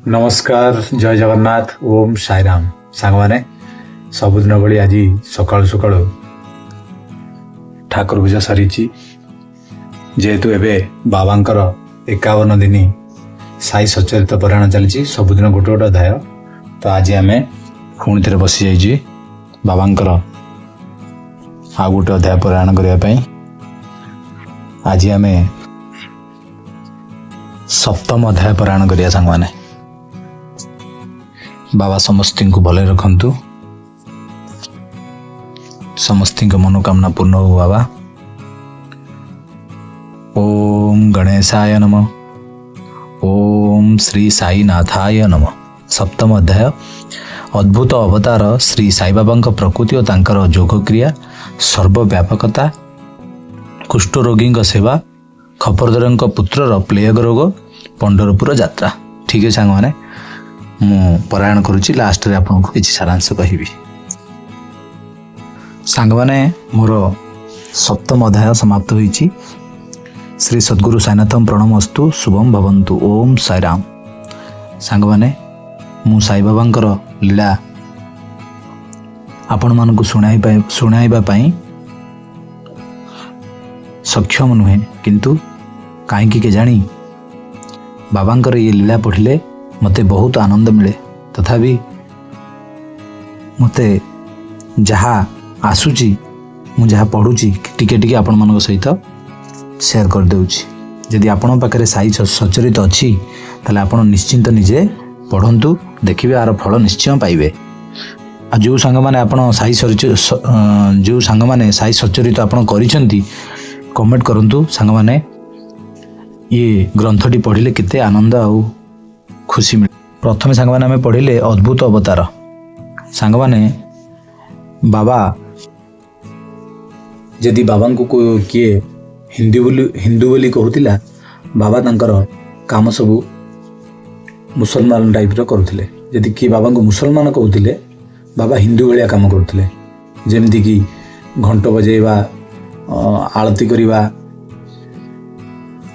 नमस्कार जय जगन्नाथ ओम साई राम सांग मैंने सबुदिन भाई आज सकाळु सकाळु ठाकुर पूजा सरी जेहेतु एवं बाबांकर 51 दिन साई सचरित पारायण चली सबुदिन गोटे गोटे अध्याय तो आज आम पुणी थे बसी जाइए बाबांकर आ गोटे अध्याय पारायण करने आज आम सप्तम अध्याय पारायण करिया सांग माने बाबा समस्ती को भले रखंतु समस्ती मनोकामना पूर्ण हो बाबा। ओम गणेशाय नमः। ओम श्री साईनाथाय नमः। सप्तम अध्याय अद्भुत अवतार श्री साई बाबा प्रकृति और तांकर योग क्रिया सर्वव्यापकता कुष्ठ रोगी सेवा खपरधर पुत्रर प्लेग रोग पंढरपुर यात्रा। ठीक है सांग माने मु पारायण करुच्ची लास्ट रे आपन को किछि सारांश कहिबी। सांग माने मोर सप्तम अध्याय समाप्त होईची। श्री सद्गुरु साईनाथम प्रणमस्तु शुभम भवन्तु। ओम साई राम। सांग माने मु साई बाबांकर लीला आपण मान को सुनाइबा पई सक्षम नुहे किंतु काईकि के जानी बाबांकर ये लीला पढ़िले मते बहुत आनंद मिले तथापि मते जहा आसुची मु जहा पढ़ुची टिके टिके आपण मान सहित शेयर कर देउची। यदि आपण पाखरे साई सचरित अच्छी ताले आपण निश्चिंत निजे पढ़ंतु देखिबे आर फल निश्चय पाइबे। आ जो सांग माने आपण साई जो सांग माने साई सचरित आपण करिसंती कमेंट करंतु सांग माने ये ग्रंथटी पढ़िले केते आनंद आउ खुशी मिले। प्रथम सांग माने हमें पढ़िले अद्भुत अवतार। सांग माने बाबा यदि बाबा को किए हिंदू बोली कहूतिला बाबा तांकर काम सबू मुसलमान टाइप रो करुथिले। यदि किए बाबा को मुसलमान कहूतिले बाबा हिंदू भलिया काम करुथिले जेमति कि घंट बजेଇବା आरती करवा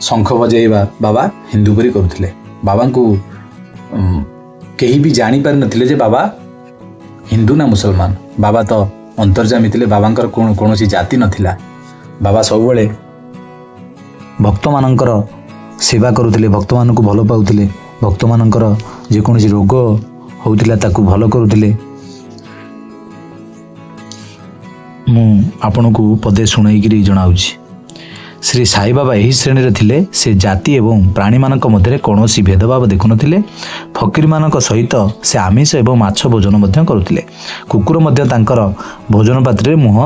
शंख बजेଇବା बाबा हिंदू परी करुथिले। बाबा को कहीं भी जानी पार नथिले जे बाबा हिंदू ना मुसलमान। बाबा तो अंतर्जामी थिले बाबांकर कौनसी जाति नथिला। बाबा सब बेले भक्त मानकर सेवा करुथिले भक्त मान को भल पाउथिले भक्त मानकर जे कोनसी रोग होउथिला ताकू भल करुथिले। मु आपण को पदे सुनाई जनाऊँगी। श्री साई बाबा यही श्रेणी रे थिले। से जाति एवं प्राणी मानक मध्य कौनसी भेदभाव देखु नथिले। फकीर मानक सहित से आमिष एवं माछ भोजन मध्य करुथिले। कुकुर मध्य तांकर भोजन पात्र मुह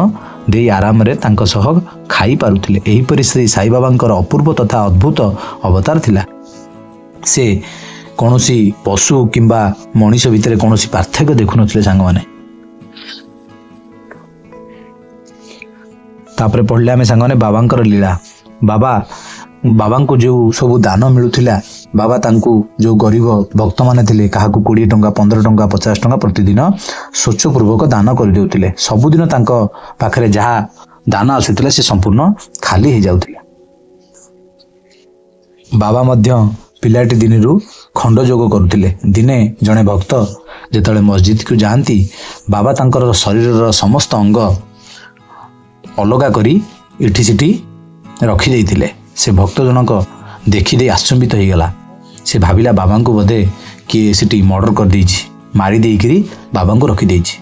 दे आराम रे तांक सह खाई पारुथिले। एही परि श्री साई बाबांकर अपूर्व तथा अद्भुत अवतार थिला। से कौनसी पशु किंबा मनीष भितर कौनसी पार्थक्य देखु नथिले सांग माने। तापरे पढ़ले आम सांग बाबांकर लीला। बाबा को जो सब दान मिलूला बाबा तांकु जो गरीब भक्त माने थिले काहाकु 20 टंका 15 टंका 50 टंका प्रतिदिन स्वच्छपूर्वक दान कर देउथिले। सबुदिन तांको पाखरे जहा दान आसुथिला से संपूर्ण खाली हो जाउथिला। बाबा मध्य पिलाटी दिनरू खंड जोग करुथिले। दिने जने भक्त जेतले मस्जिद को जाती बाबा तांकर शरीर समस्त अंग अलगा करी इठी सिटी रखी देइथिले। से भक्त जनक देखी दे आश्चर्यित हो गला। से भाविला बाबा को बोधे किए सिटी मर्डर कर देइछि मारी देइकरी बाबा को रखी देइछि।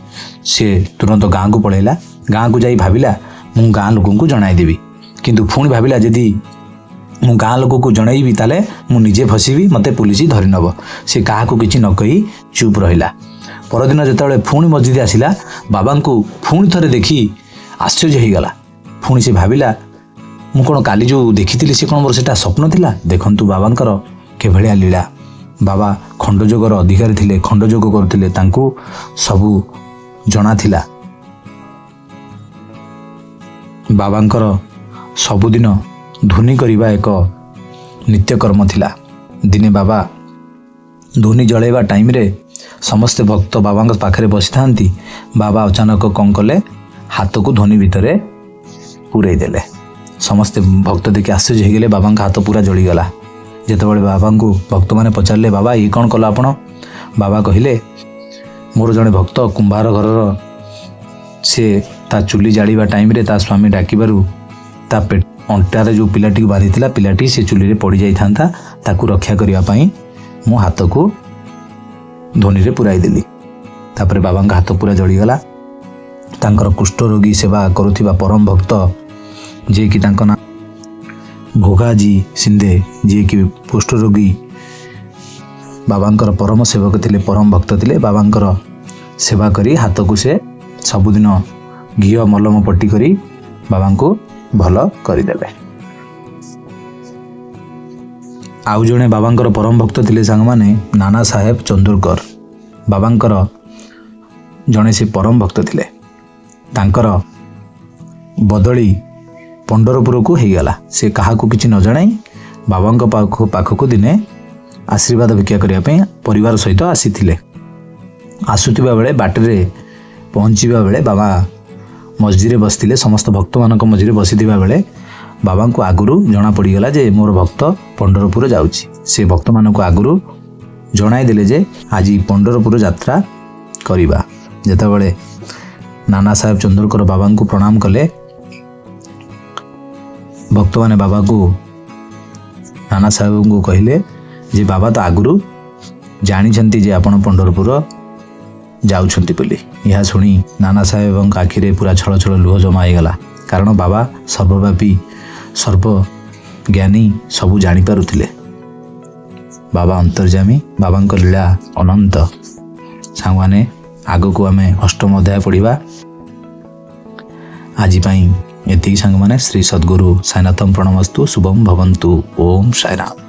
से तुरंत गाँ को पळैला। गाँ को जाई भाविला मु गाँ लोक को जणाई देबी किंतु पुणी भाविला यदि मु गाँ लोक को जणाइबी ताले मु निजे फसीबी मते पुलिस धरि नब। से काहा को किछि न कही चुप रहिला। परदिन जेतबेले पुणी मस्जिद आसिला बाबा को पुणी थरे देखी आश्चर्य हो गला। पुणी से भाविला मु कौन काली जो देखी से कौन मोर सेटा स्वप्न थिला। देखंतु बाबांकर के भलिया लीला। बाबा खंडजोगर अधिकारी थिले खंडजोग करथिले तांकू सबू जଣା थिला। बाबांकर सबुदिन धुनी करिबा एक नित्य कर्म थिला। दिने बाबा धुनी जळेबा टाइम रे समस्त भक्त बाबांक पाखरे बसी थांती। बाबा अचानक कौन कले हाथ को धोनी भितरे पुरई देले। समस्ते भक्त देखि आश्चर्य हो गले। बाबा हाथ पूरा जलिगला। ଯେତେବେଳେ ବାବାଙ୍କୁ ଭକ୍ତମାନେ ପଚାରିଲେ, ବାବା ଇଏ କ'ଣ କଲ ଆପଣ? ବାବା କହିଲେ, ମୋର ଜଣେ ଭକ୍ତ କୁମ୍ଭାର ଘରର, ସେ ତା ଚୁଲି ଜାଳିବା ଟାଇମ୍ରେ ତା ସ୍ୱାମୀ ଡାକିବାରୁ ତା ଅଣ୍ଟାରେ ଯେଉଁ ପିଲାଟିକୁ ବାନ୍ଧିଥିଲା, ପିଲାଟି ସେ ଚୁଲିରେ ପଡ଼ିଯାଇଥାନ୍ତା। ତାକୁ ରକ୍ଷା କରିବା ପାଇଁ ମୁଁ ହାତକୁ ଧ୍ୱନିରେ ପୁରାଇ ଦେଲି। ତାପରେ ବାବାଙ୍କ ହାତ ପୁରା ଜଳିଗଲା। ତାଙ୍କର କୁଷ୍ଠରୋଗୀ ସେବା କରୁଥିବା ପରମ ଭକ୍ତ, ଯିଏକି ତାଙ୍କ ନାଁ ଭୋଗାଜୀ ସିନ୍ଧେ, ଯିଏକି କୁଷ୍ଠରୋଗୀ ବାବାଙ୍କର ପରମ ସେବକ ଥିଲେ, ପରମ ଭକ୍ତ ଥିଲେ। ବାବାଙ୍କର ସେବା କରି ହାତକୁ ସେ ସବୁଦିନ ଘିଅ ମଲମ ପଟି କରି ବାବାଙ୍କୁ ଭଲ କରିଦେଲେ। ଆଉ ଜଣେ ବାବାଙ୍କର ପରମ ଭକ୍ତ ଥିଲେ ସାଙ୍ଗମାନେ, ନାନା ସାହେବ ଚନ୍ଦୋରକର। ବାବାଙ୍କର ଜଣେ ସେ ପରମ ଭକ୍ତ ଥିଲେ। ତାଙ୍କର ବଦଳି ପଣ୍ଡରପୁରକୁ ହେଇଗଲା। ସେ କାହାକୁ କିଛି ନ ଜଣାଇ ବାବାଙ୍କ ପାଖକୁ ଦିନେ ଆଶୀର୍ବାଦ ଭିକ୍ଷା କରିବା ପାଇଁ ପରିବାର ସହିତ ଆସିଥିଲେ। ଆସୁଥିବା ବେଳେ ବାଟରେ ପହଞ୍ଚିବା ବେଳେ ବାବା ମସଜିଦରେ ବସିଥିଲେ। ସମସ୍ତ ଭକ୍ତମାନଙ୍କ ମଝିରେ ବସିଥିବା ବେଳେ ବାବାଙ୍କୁ ଆଗରୁ ଜଣାପଡ଼ିଗଲା ଯେ ମୋର ଭକ୍ତ ପଣ୍ଡରପୁର ଯାଉଛି। ସେ ଭକ୍ତମାନଙ୍କୁ ଆଗରୁ ଜଣାଇ ଦେଲେ ଯେ ଆଜି ପଣ୍ଡରପୁର ଯାତ୍ରା କରିବା। ଯେତେବେଳେ ନାନା ସାହେବ ଚନ୍ଦୋରକର ବାବାଙ୍କୁ ପ୍ରଣାମ କଲେ, ଭକ୍ତମାନେ ବାବାକୁ ନାନା ସାହେବଙ୍କୁ କହିଲେ ଯେ ବାବା ତ ଆଗରୁ ଜାଣିଛନ୍ତି ଯେ ଆପଣ ପଣ୍ଡରପୁର ଯାଉଛନ୍ତି ବୋଲି। ଏହା ଶୁଣି ନାନା ସାହେବଙ୍କ ଆଖିରେ ପୁରା ଛଳ ଛଳ ଲୁହ ଜମା ହେଇଗଲା। କାରଣ ବାବା ସର୍ବବ୍ୟାପୀ, ସର୍ବଜ୍ଞାନୀ, ସବୁ ଜାଣିପାରୁଥିଲେ। ବାବା ଅନ୍ତର୍ଯାମୀ, ବାବାଙ୍କ ଲୀଳା ଅନନ୍ତ। ସାଙ୍ଗମାନେ, ଆଗକୁ ଆମେ ଅଷ୍ଟମ ଅଧ୍ୟାୟ ପଢ଼ିବା। ଆଜି ପାଇଁ ଏତିକି ସାଙ୍ଗମାନେ। ଶ୍ରୀ ସଦ୍ଗୁରୁ ସାଇନାଥମ୍ ପ୍ରଣମସ୍ତୁ। ଶୁଭମ୍ ଭବନ୍ତୁ। ଓମ୍ ସାଇରାମ।